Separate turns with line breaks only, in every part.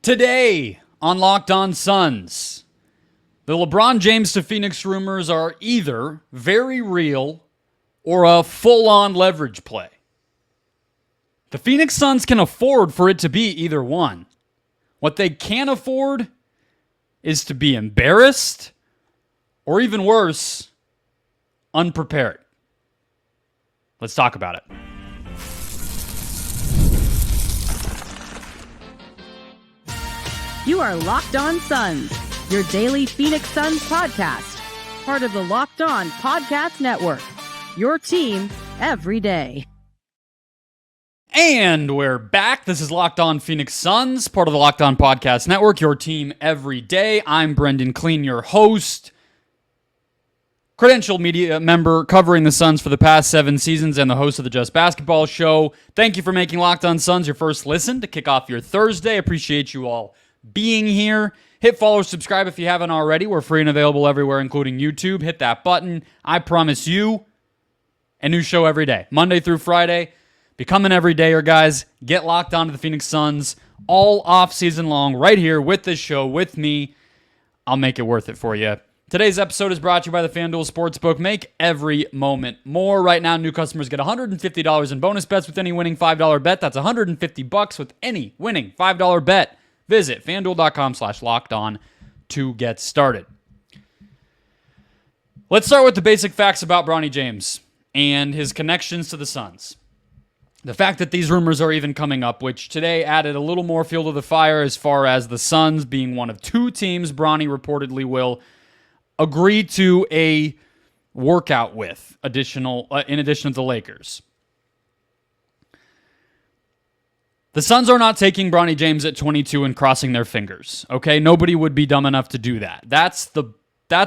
Today on Locked On Suns, the LeBron James to Phoenix rumors are either very real or a full-on leverage play. The Phoenix Suns can afford for it to be either one. What they can't afford is to be embarrassed or, even worse, unprepared. Let's talk about it.
You are Locked On Suns, your daily Phoenix Suns podcast. Part of the Locked On Podcast Network, your team every day.
And we're back. This is Locked On Phoenix Suns, part of the Locked On Podcast Network, your team every day. I'm Brendon Kleen, your host, credentialed media member covering the Suns for the past 7 seasons and the host of the Just Basketball Show. Thank you for making Locked On Suns your first listen to kick off your Thursday. Appreciate you all being here. Hit follow, subscribe if you haven't already. We're free and available everywhere, including YouTube. Hit that button. I promise you a new show every day, Monday through Friday. Become an everydayer, guys. Get locked onto the Phoenix Suns all off season long right here with this show, with me. I'll make it worth it for you. Today's episode is brought to you by the FanDuel Sportsbook. Make every moment more. Right now, new customers get $150 in bonus bets with any winning $5 bet. That's $150 with any winning $5 bet. Visit FanDuel.com/lockedon to get started. Let's start with the basic facts about Bronny James and his connections to the Suns. The fact that these rumors are even coming up, which today added a little more fuel to the fire as far as the Suns being one of 2 teams Bronny reportedly will agree to a workout with, in addition to the Lakers. The Suns are not taking Bronny James at 22 and crossing their fingers, okay? Nobody would be dumb enough to do that. That's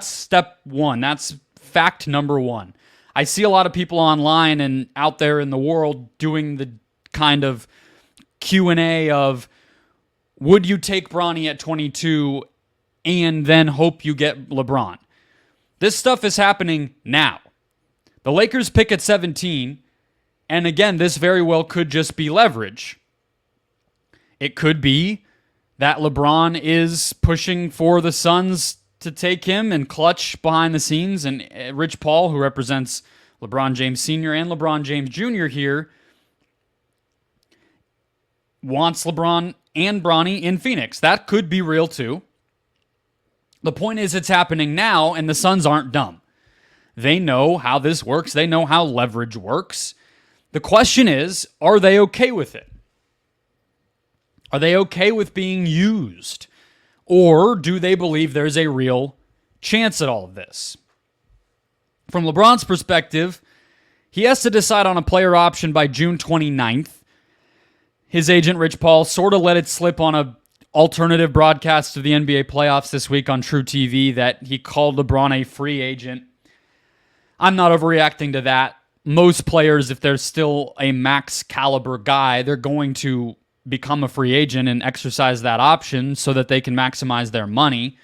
step one. That's fact number one. I see a lot of people online and out there in the world doing the kind of Q&A of, would you take Bronny at 22 and then hope you get LeBron? This stuff is happening now. The Lakers pick at 17, and again, this very well could just be leverage. It could be that LeBron is pushing for the Suns to take him, and Klutch behind the scenes, and Rich Paul, who represents LeBron James Sr. and LeBron James Jr. here, wants LeBron and Bronny in Phoenix. That could be real too. The point is, it's happening now, and the Suns aren't dumb. They know how this works. They know how leverage works. The question is, are they okay with it? Are they okay with being used? Or do they believe there's a real chance at all of this? From LeBron's perspective, he has to decide on a player option by June 29th. His agent, Rich Paul, sort of let it slip on a alternative broadcast of the NBA playoffs this week on True TV that he called LeBron a free agent. I'm not overreacting to that. Most players, if they're still a max caliber guy, they're going to become a free agent and exercise that option so that they can maximize their money.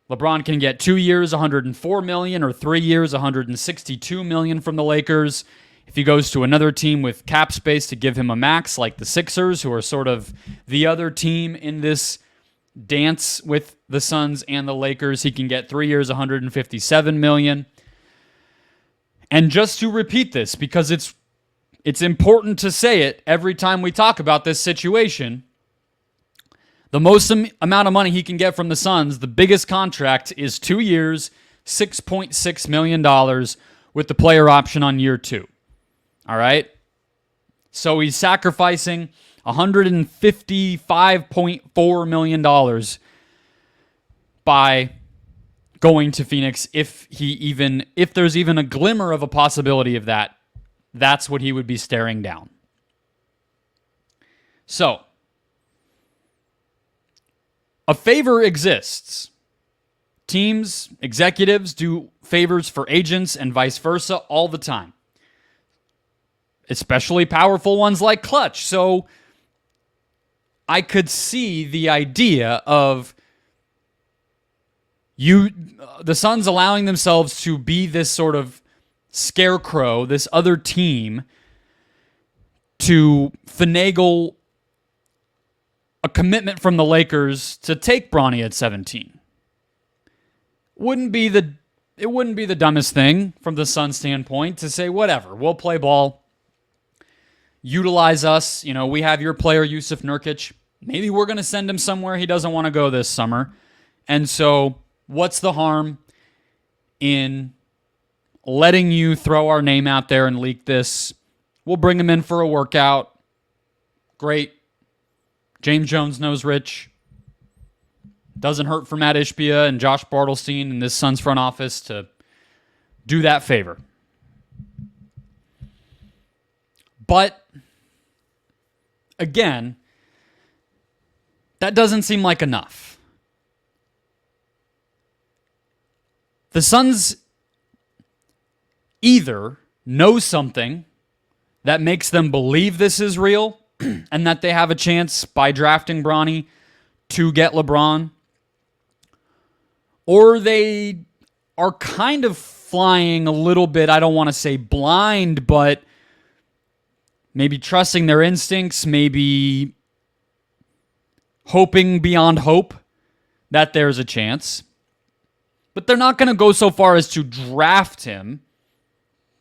LeBron can get 2 years, $104 million, or 3 years, $162 million from the Lakers. If he goes to another team with cap space to give him a max, like the Sixers, who are sort of the other team in this dance with the Suns and the Lakers, he can get 3 years, $157 million. And just to repeat this, because it's important to say it every time we talk about this situation, the most amount of money he can get from the Suns, the biggest contract, is 2 years, $6.6 million with the player option on year 2. All right? So he's sacrificing $155.4 million by going to Phoenix if there's even a glimmer of a possibility of that. That's what he would be staring down. So, a favor exists. Teams, executives do favors for agents and vice versa all the time. Especially powerful ones like Klutch. So, I could see the idea of the Suns allowing themselves to be this sort of scarecrow, this other team, to finagle a commitment from the Lakers to take Bronny at 17. It wouldn't be the dumbest thing from the Suns' standpoint to say, whatever, we'll play ball. Utilize us. We have your player, Yusuf Nurkic. Maybe we're going to send him somewhere he doesn't want to go this summer. And so what's the harm in letting you throw our name out there and leak this? We'll bring him in for a workout. Great. James Jones knows Rich. Doesn't hurt for Matt Ishbia and Josh Bartelstein and this Suns front office to do that favor. But, again, that doesn't seem like enough. The Suns either know something that makes them believe this is real and that they have a chance by drafting Bronny to get LeBron, or they are kind of flying a little bit, I don't want to say blind, but maybe trusting their instincts, maybe hoping beyond hope that there's a chance. But they're not going to go so far as to draft him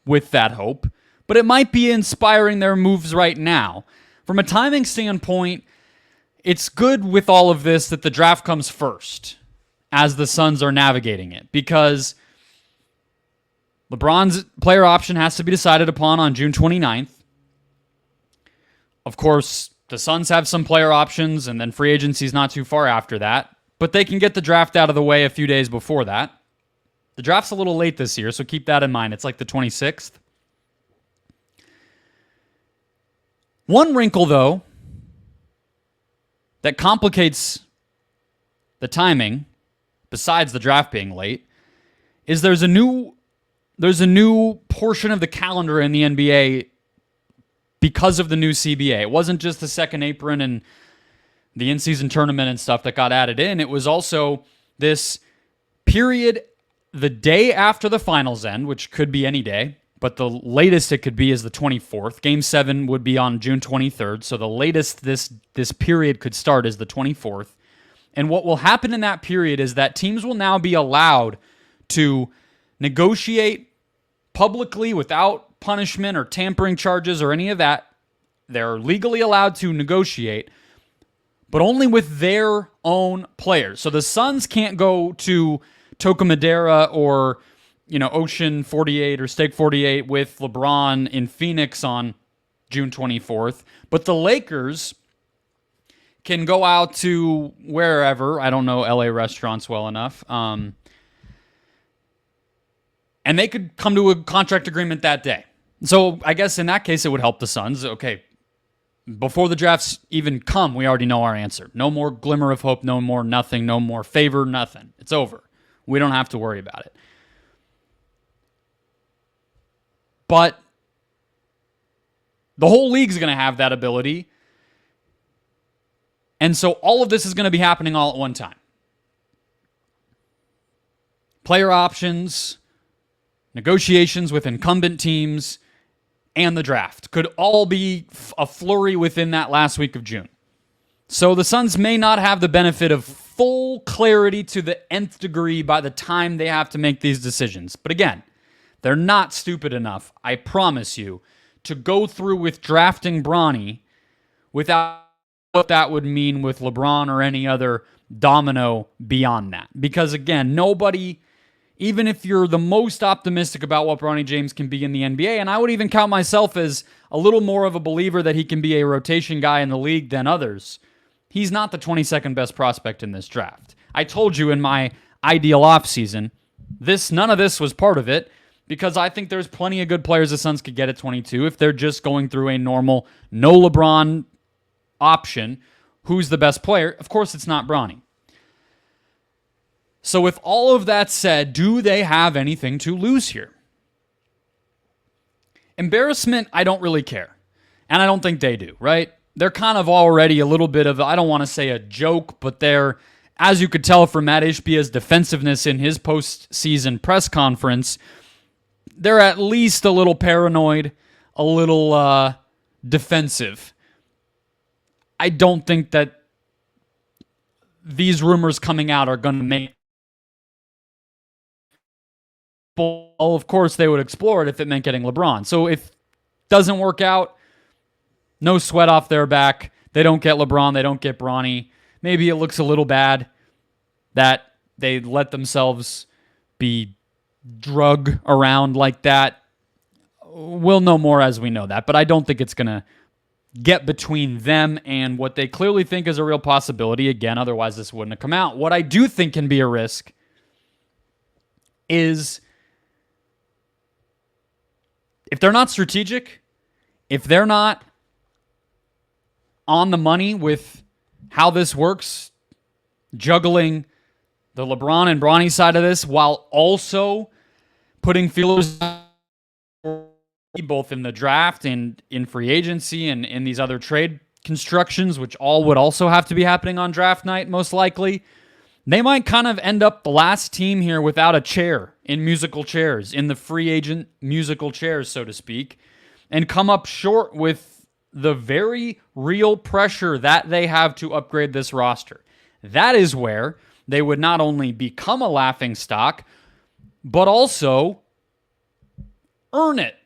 with that hope. But it might be inspiring their moves right now. From a timing standpoint, it's good with all of this that the draft comes first as the Suns are navigating it, because LeBron's player option has to be decided upon on June 29th. Of course, the Suns have some player options, and then free agency is not too far after that. But they can get the draft out of the way a few days before that. The draft's a little late this year, so keep that in mind. It's like the 26th. One wrinkle, though, that complicates the timing, besides the draft being late, is there's a new portion of the calendar in the NBA because of the new CBA. It wasn't just the second apron and the in-season tournament and stuff that got added in. It was also this period the day after the finals end, which could be any day, but the latest it could be is the 24th. Game 7 would be on June 23rd, so the latest this period could start is the 24th. And what will happen in that period is that teams will now be allowed to negotiate publicly without punishment or tampering charges or any of that. They're legally allowed to negotiate, but only with their own players. So the Suns can't go to Toca Madera or Ocean 48 or Steak 48 with LeBron in Phoenix on June 24th, but the Lakers can go out to wherever. I don't know LA restaurants well enough. And they could come to a contract agreement that day. So I guess in that case, it would help the Suns. Okay, before the drafts even come, we already know our answer. No more glimmer of hope, no more nothing, no more favor, nothing. It's over. We don't have to worry about it. But the whole league's going to have that ability. And so all of this is going to be happening all at one time. Player options, negotiations with incumbent teams, and the draft could all be a flurry within that last week of June. So the Suns may not have the benefit of full clarity to the nth degree by the time they have to make these decisions. But again, they're not stupid enough, I promise you, to go through with drafting Bronny without what that would mean with LeBron or any other domino beyond that. Because again, nobody, even if you're the most optimistic about what Bronny James can be in the NBA, and I would even count myself as a little more of a believer that he can be a rotation guy in the league than others, he's not the 22nd best prospect in this draft. I told you in my ideal offseason, none of this was part of it, because I think there's plenty of good players the Suns could get at 22 if they're just going through a normal, no LeBron option. Who's the best player? Of course, it's not Bronny. So with all of that said, do they have anything to lose here? Embarrassment, I don't really care. And I don't think they do, right? They're kind of already a little bit of, I don't want to say a joke, but they're, as you could tell from Matt Ishbia's defensiveness in his postseason press conference, they're at least a little paranoid, a little defensive. I don't think that these rumors coming out are going to make. Well, of course, they would explore it if it meant getting LeBron. So if it doesn't work out, no sweat off their back. They don't get LeBron. They don't get Bronny. Maybe it looks a little bad that they let themselves be drug around like that. We'll know more as we know that, but I don't think it's going to get between them and what they clearly think is a real possibility. Again, otherwise this wouldn't have come out. What I do think can be a risk is if they're not strategic, if they're not on the money with how this works, juggling the LeBron and Bronny side of this while also putting feelers both in the draft and in free agency and in these other trade constructions, which all would also have to be happening on draft night, most likely, they might kind of end up the last team here without a chair in musical chairs, in the free agent musical chairs, so to speak, and come up short with the very real pressure that they have to upgrade this roster. That is where they would not only become a laughing stock, but also earn it.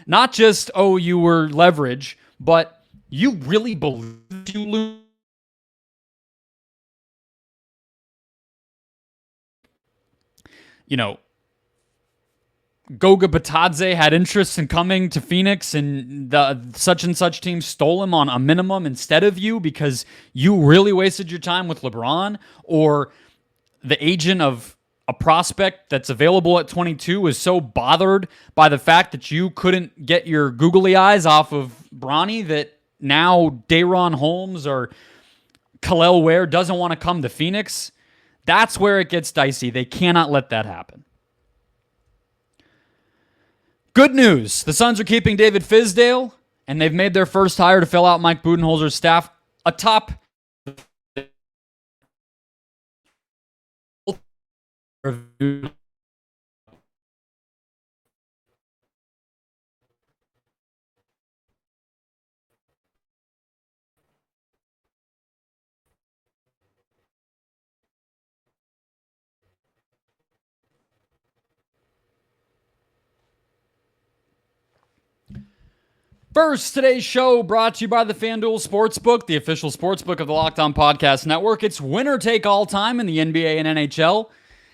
Not just, oh, you were leverage, but you really believe you lose. You know, Goga Batadze had interest in coming to Phoenix, and the such and such team stole him on a minimum instead of you because you really wasted your time with LeBron, or the agent of a prospect that's available at 22 is so bothered by the fact that you couldn't get your googly eyes off of Bronny that now Day'Ron Holmes or Khalil Ware doesn't want to come to Phoenix. That's where it gets dicey. They cannot let that happen. Good news. The Suns are keeping David Fizdale, and they've made their first hire to fill out Mike Budenholzer's staff atop First, today's show brought to you by the FanDuel Sportsbook, the official sportsbook of the Locked On Podcast Network. It's winner take all time in the NBA and NHL,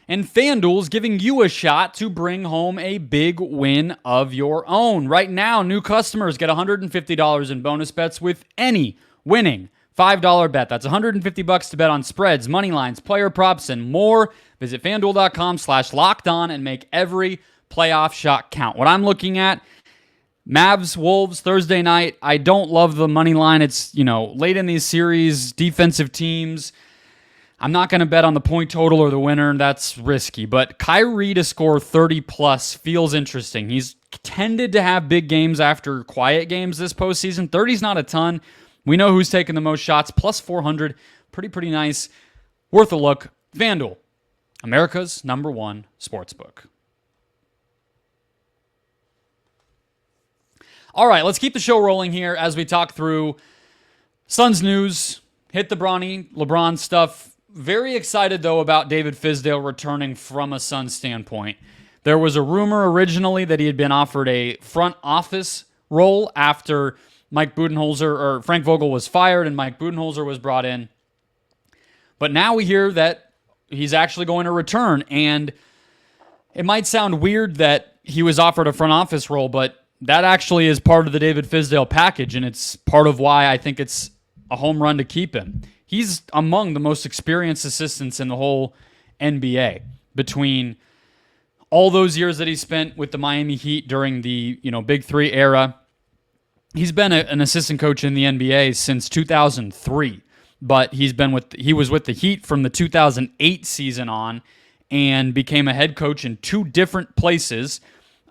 and FanDuel's giving you a shot to bring home a big win of your own. Right now, new customers get $150 in bonus bets with any winning $5 bet. That's $150 to bet on spreads, money lines, player props, and more. Visit FanDuel.com/lockedon and make every playoff shot count. What I'm looking at, Mavs, Wolves, Thursday night. I don't love the money line. It's, late in these series, defensive teams. I'm not going to bet on the point total or the winner. That's risky. But Kyrie to score 30-plus feels interesting. He's tended to have big games after quiet games this postseason. 30's not a ton. We know who's taking the most shots. Plus 400. Pretty nice. Worth a look. FanDuel, America's #1 sportsbook. All right, let's keep the show rolling here as we talk through Suns news, hit the Bronny, LeBron stuff. Very excited, though, about David Fizdale returning from a Suns standpoint. There was a rumor originally that he had been offered a front office role after Frank Vogel was fired and Mike Budenholzer was brought in. But now we hear that he's actually going to return, and it might sound weird that he was offered a front office role, but that actually is part of the David Fizdale package, and it's part of why I think it's a home run to keep him. He's among the most experienced assistants in the whole NBA. Between all those years that he spent with the Miami Heat during the Big Three era, he's been an assistant coach in the NBA since 2003. But he was with the Heat from the 2008 season on, and became a head coach in two different places.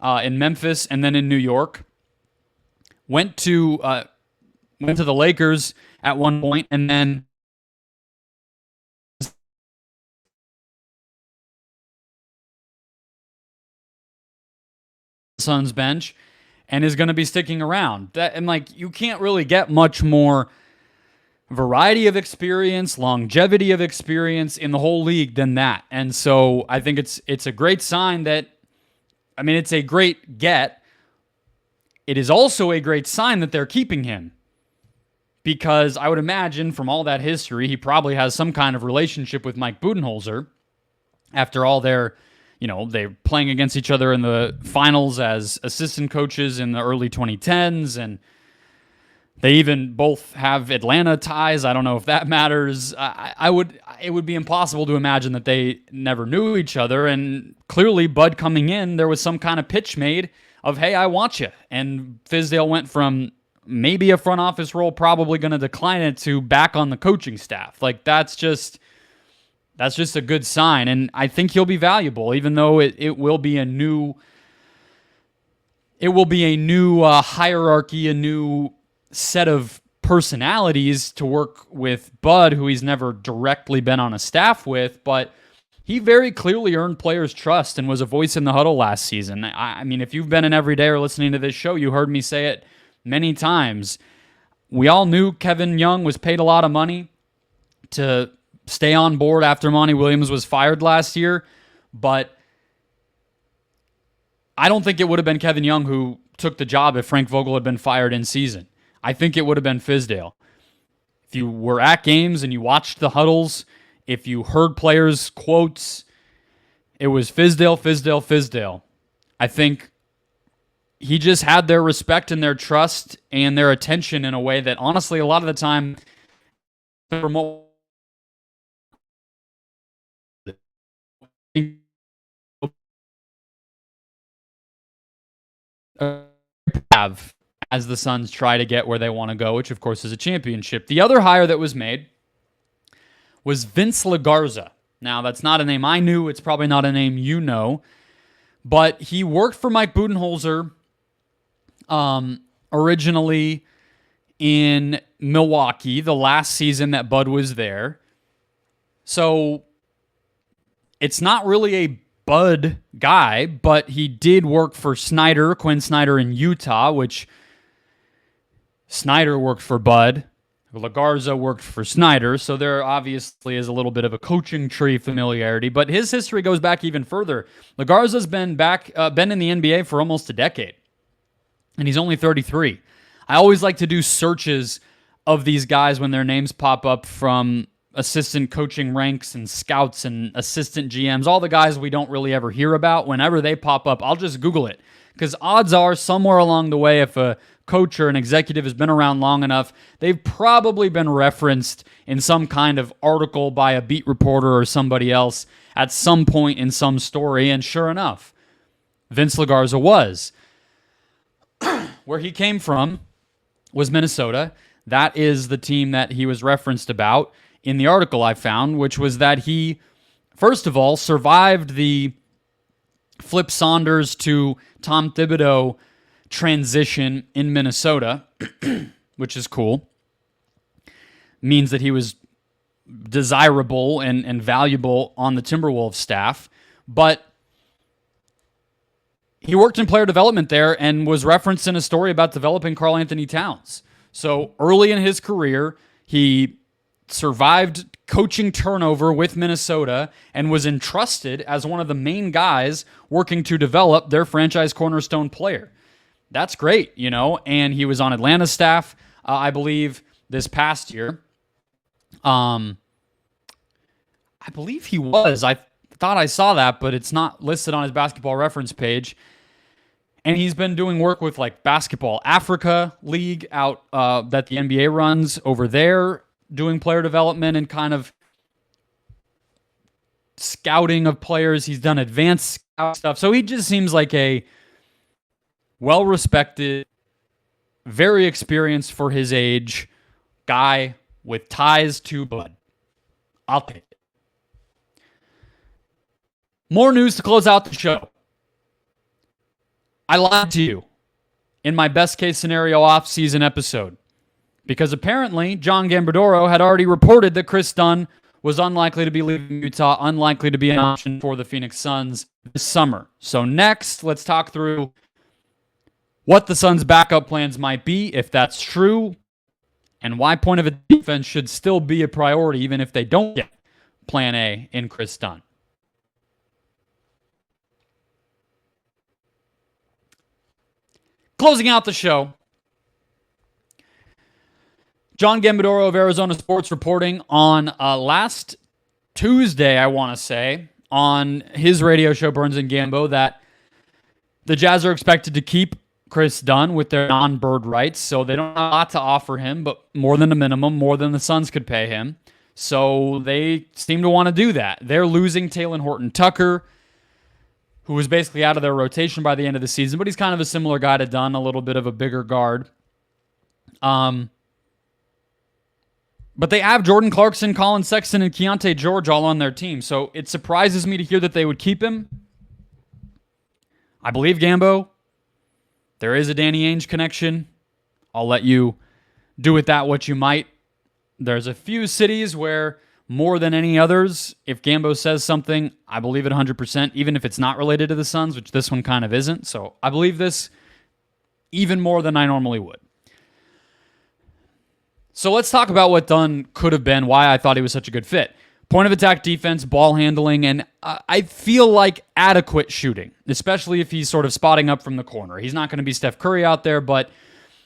In Memphis and then in New York. Went to the Lakers at one point, and then Suns bench, and is going to be sticking around. You can't really get much more variety of experience, longevity of experience in the whole league than that. And so I think it's a great sign that, I mean, it's a great get. It is also a great sign that they're keeping him, because I would imagine from all that history, he probably has some kind of relationship with Mike Budenholzer after all their, they're playing against each other in the finals as assistant coaches in the early 2010s, and they even both have Atlanta ties. I don't know if that matters. It would be impossible to imagine that they never knew each other. And clearly, Bud coming in, there was some kind of pitch made of, hey, I want you. And Fizdale went from maybe a front office role, probably going to decline it, to back on the coaching staff. Like, that's just a good sign. And I think he'll be valuable, even though it will be a new hierarchy, a new set of personalities to work with Bud, who he's never directly been on a staff with, but he very clearly earned players' trust and was a voice in the huddle last season. I mean, if you've been an everyday or listening to this show, you heard me say it many times. We all knew Kevin Young was paid a lot of money to stay on board after Monty Williams was fired last year, but I don't think it would have been Kevin Young who took the job if Frank Vogel had been fired in season. I think it would have been Fizdale. If you were at games and you watched the huddles, if you heard players' quotes, it was Fizdale, Fizdale, Fizdale. I think he just had their respect and their trust and their attention in a way that, honestly, a lot of the time, have as the Suns try to get where they want to go, which of course is a championship. The other hire that was made was Vince LaGarza. Now, that's not a name I knew. It's probably not a name you know. But he worked for Mike Budenholzer originally in Milwaukee the last season that Bud was there. So it's not really a Bud guy, but he did work for Quinn Snyder in Utah, which Snyder worked for Bud. LaGarza worked for Snyder, so there obviously is a little bit of a coaching tree familiarity, but his history goes back even further. LaGarza's been in the NBA for almost a decade, and he's only 33. I always like to do searches of these guys when their names pop up from assistant coaching ranks and scouts and assistant GMs, all the guys we don't really ever hear about. Whenever they pop up, I'll just Google it, because odds are somewhere along the way, if a coach or an executive has been around long enough, they've probably been referenced in some kind of article by a beat reporter or somebody else at some point in some story. And sure enough, Vince LaGarza was. Where he came from was Minnesota. That is the team that he was referenced about in the article I found, which was that he, first of all, survived the Flip Saunders to Tom Thibodeau transition in Minnesota, which is cool. Means that he was desirable and valuable on the Timberwolves staff. But he worked in player development there and was referenced in a story about developing Karl Anthony Towns. So early in his career, he survived coaching turnover with Minnesota and was entrusted as one of the main guys working to develop their franchise cornerstone player. That's great, and he was on Atlanta's staff, I believe, this past year. I believe he was. I thought I saw that, but it's not listed on his basketball reference page. And he's been doing work with like Basketball Africa League out that the NBA runs over there, doing player development and kind of scouting of players. He's done advanced scout stuff. So he just seems like a well-respected, very experienced for his age guy with ties to Bud. I'll take it. More news to close out the show. I lied to you in my best-case scenario off-season episode, because apparently John Gambadoro had already reported that Kris Dunn was unlikely to be leaving Utah, unlikely to be an option for the Phoenix Suns this summer. So next, let's talk through what the Suns' backup plans might be, if that's true, and why point of a defense should still be a priority even if they don't get plan A in Kris Dunn. Closing out the show, John Gambadoro of Arizona Sports reporting on last Tuesday, I want to say, on his radio show, Burns and Gambo, that the Jazz are expected to keep Kris Dunn with their non-bird rights, so they don't have a lot to offer him, but more than a minimum, more than the Suns could pay him. So they seem to want to do that. They're losing Talen Horton-Tucker, who was basically out of their rotation by the end of the season, but he's kind of a similar guy to Dunn, a little bit of a bigger guard. But they have Jordan Clarkson, Colin Sexton, and Keontae George all on their team, so it surprises me to hear that they would keep him. I believe Gambo. There is a Danny Ainge connection. I'll let you do with that what you might. There's a few cities where, more than any others, if Gambo says something, I believe it 100%, even if it's not related to the Suns, which this one kind of isn't. So I believe this even more than I normally would. So let's talk about what Dunn could have been, why I thought he was such a good fit. Point of attack defense, ball handling, and I feel like adequate shooting, especially if he's sort of spotting up from the corner. He's not going to be Steph Curry out there, but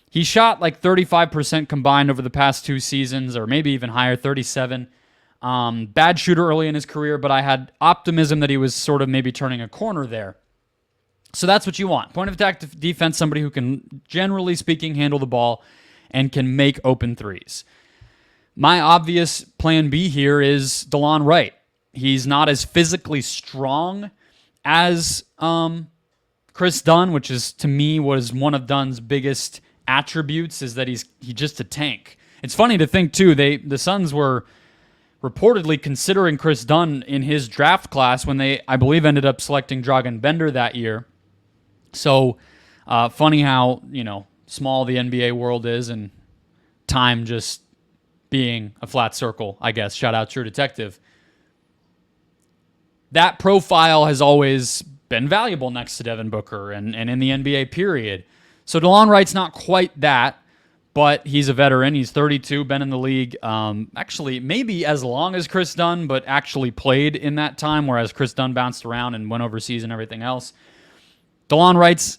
he shot like 35% combined over the past 2 seasons, or maybe even higher, 37. Bad shooter early in his career, but I had optimism that he was sort of maybe turning a corner there. So that's what you want. Point of attack defense, somebody who can, generally speaking, handle the ball and can make open threes. My obvious plan B here is DeLon Wright. He's not as physically strong as Kris Dunn, which is, to me, was one of Dunn's biggest attributes, is that he's just a tank. It's funny to think, too, the Suns were reportedly considering Kris Dunn in his draft class when they, I believe, ended up selecting Dragan Bender that year. So, funny how, small the NBA world is and time just being a flat circle, I guess. Shout out True Detective. That profile has always been valuable next to Devin Booker and in the NBA period. So DeLon Wright's not quite that, but he's a veteran. He's 32, been in the league actually maybe as long as Kris Dunn, but actually played in that time, whereas Kris Dunn bounced around and went overseas and everything else. DeLon Wright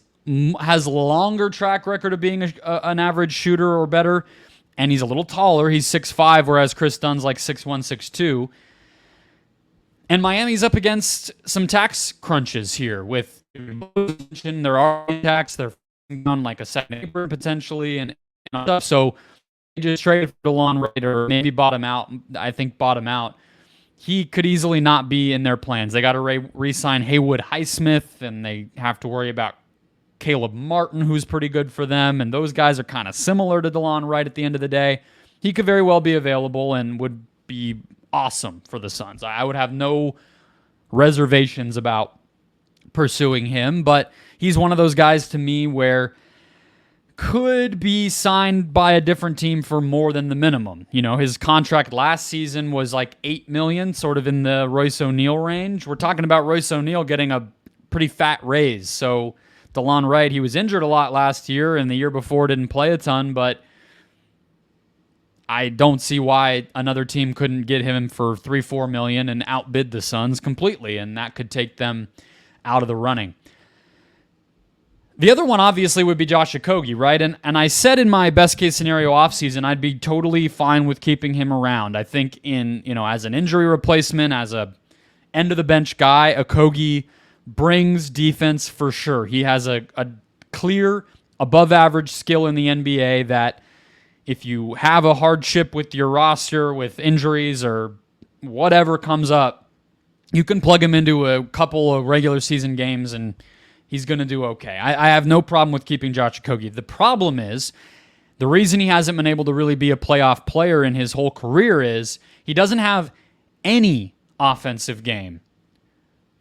has a longer track record of being an average shooter or better, and he's a little taller. He's 6'5", whereas Kris Dunn's like 6'1", 6'2". And Miami's up against some tax crunches here with there are tax. They're on like a second apron potentially and stuff. So just trade for DeLon Wright or maybe bottom out. I think bottom out. He could easily not be in their plans. They got to re-sign Haywood Highsmith, and they have to worry about Caleb Martin, who's pretty good for them, and those guys are kind of similar to DeLon Wright at the end of the day. He could very well be available and would be awesome for the Suns. I would have no reservations about pursuing him, but he's one of those guys to me where could be signed by a different team for more than the minimum. His contract last season was like $8 million, sort of in the Royce O'Neal range. We're talking about Royce O'Neal getting a pretty fat raise, so DeLon Wright, he was injured a lot last year, and the year before didn't play a ton, but I don't see why another team couldn't get him for $3-4 million and outbid the Suns completely, and that could take them out of the running. The other one, obviously, would be Josh Okogie, right? And I said in my best-case scenario offseason, I'd be totally fine with keeping him around. I think as an injury replacement, as a end-of-the-bench guy, Okogie brings defense for sure. He has a clear, above-average skill in the NBA that if you have a hardship with your roster, with injuries or whatever comes up, you can plug him into a couple of regular season games and he's going to do okay. I have no problem with keeping Josh Okogie. The problem is, the reason he hasn't been able to really be a playoff player in his whole career is he doesn't have any offensive game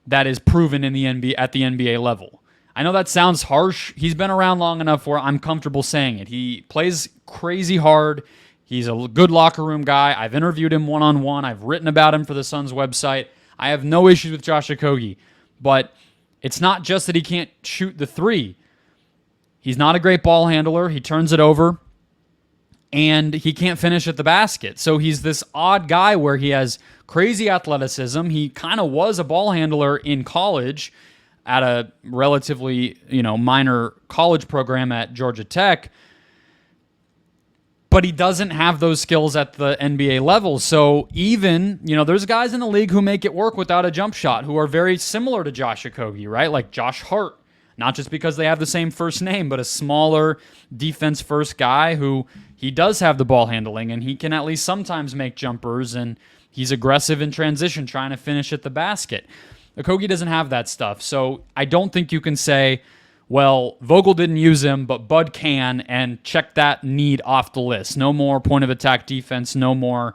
that is proven in the NBA at the NBA level. I know that sounds harsh. He's been around long enough where I'm comfortable saying it. He plays crazy hard. He's a good locker room guy. I've interviewed him one-on-one. I've written about him for the Suns website. I have no issues with Josh Okogie, but it's not just that he can't shoot the three. He's not a great ball handler. He turns it over. and he can't finish at the basket. So he's this odd guy where he has crazy athleticism. He kind of was a ball handler in college at a relatively, minor college program at Georgia Tech, but he doesn't have those skills at the NBA level. So even, there's guys in the league who make it work without a jump shot who are very similar to Josh Okogie, right? Like Josh Hart, not just because they have the same first name, but a smaller defense-first guy who he does have the ball handling, and he can at least sometimes make jumpers, and he's aggressive in transition, trying to finish at the basket. Okogie doesn't have that stuff, so I don't think you can say, well, Vogel didn't use him, but Bud can, and check that need off the list. No more point-of-attack defense, no more,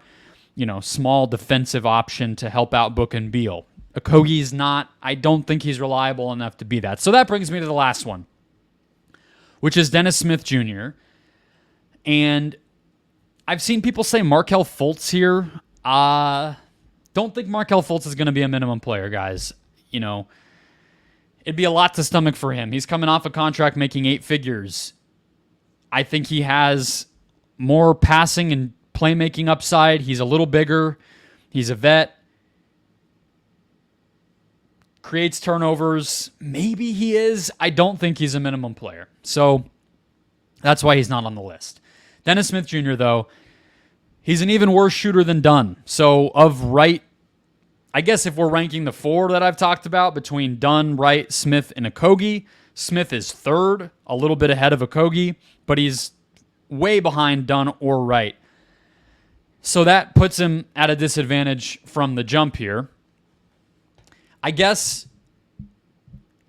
small defensive option to help out Book and Beal. Okogie's not, I don't think he's reliable enough to be that. So that brings me to the last one, which is Dennis Smith Jr., and I've seen people say Markelle Fultz here. Don't think Markelle Fultz is going to be a minimum player, guys. It'd be a lot to stomach for him. He's coming off a contract making 8 figures. I think he has more passing and playmaking upside. He's a little bigger. He's a vet. Creates turnovers. Maybe he is. I don't think he's a minimum player. So that's why he's not on the list. Dennis Smith Jr., though, he's an even worse shooter than Dunn. So I guess if we're ranking the 4 that I've talked about between Dunn, Wright, Smith, and Okogie, Smith is 3rd, a little bit ahead of Okogie, but he's way behind Dunn or Wright. So that puts him at a disadvantage from the jump here. I guess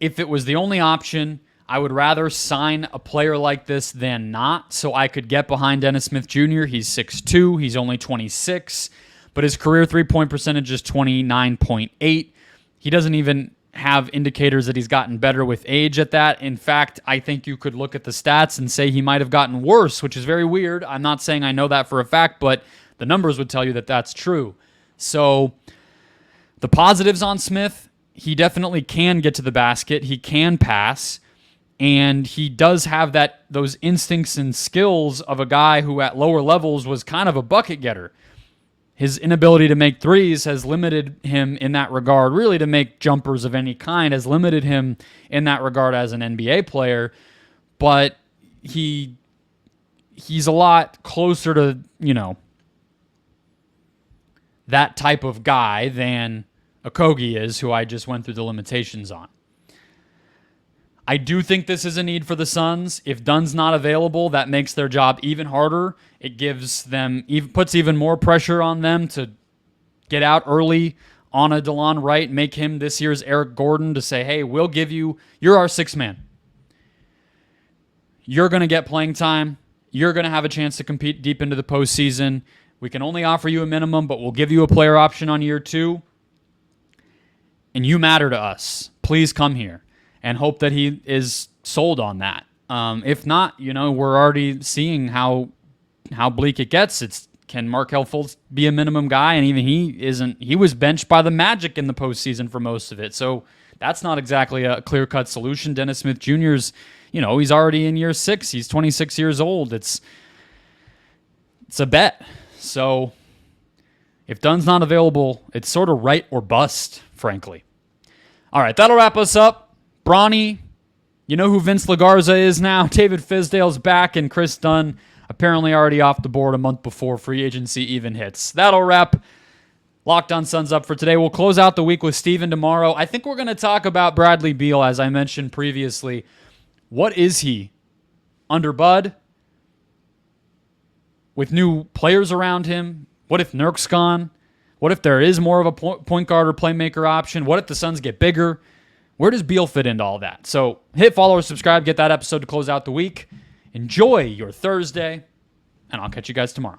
if it was the only option, I would rather sign a player like this than not, so I could get behind Dennis Smith Jr. He's 6'2", he's only 26, but his career three-point percentage is 29.8. He doesn't even have indicators that he's gotten better with age at that. In fact, I think you could look at the stats and say he might have gotten worse, which is very weird. I'm not saying I know that for a fact, but the numbers would tell you that that's true. So the positives on Smith, he definitely can get to the basket. He can pass. And he does have those instincts and skills of a guy who at lower levels was kind of a bucket getter. His inability to make threes has limited him in that regard. Really, to make jumpers of any kind has limited him in that regard as an NBA player. But he's a lot closer to, that type of guy than Okogie is, who I just went through the limitations on. I do think this is a need for the Suns. If Dunn's not available, that makes their job even harder. It puts even more pressure on them to get out early on a DeLon Wright, make him this year's Eric Gordon, to say, hey, you're our 6th man. You're going to get playing time. You're going to have a chance to compete deep into the postseason. We can only offer you a minimum, but we'll give you a player option on year 2. And you matter to us. Please come here. And hope that he is sold on that. If not, we're already seeing how bleak it gets. Can Markelle Fultz be a minimum guy? And even he isn't. He was benched by the Magic in the postseason for most of it. So that's not exactly a clear-cut solution. Dennis Smith Jr.'s, he's already in year 6. He's 26 years old. It's a bet. So if Dunn's not available, it's sort of right or bust, frankly. All right, that'll wrap us up. Bronny, you know who Vince LaGarza is now. David Fizdale's back, and Kris Dunn apparently already off the board a month before free agency even hits. That'll wrap Locked On Suns up for today. We'll close out the week with Steven tomorrow. I think we're going to talk about Bradley Beal, as I mentioned previously. What is he under Bud? With new players around him? What if Nurk's gone? What if there is more of a point guard or playmaker option? What if the Suns get bigger? Where does Beal fit into all that? So hit follow or subscribe, get that episode to close out the week. Enjoy your Thursday, and I'll catch you guys tomorrow.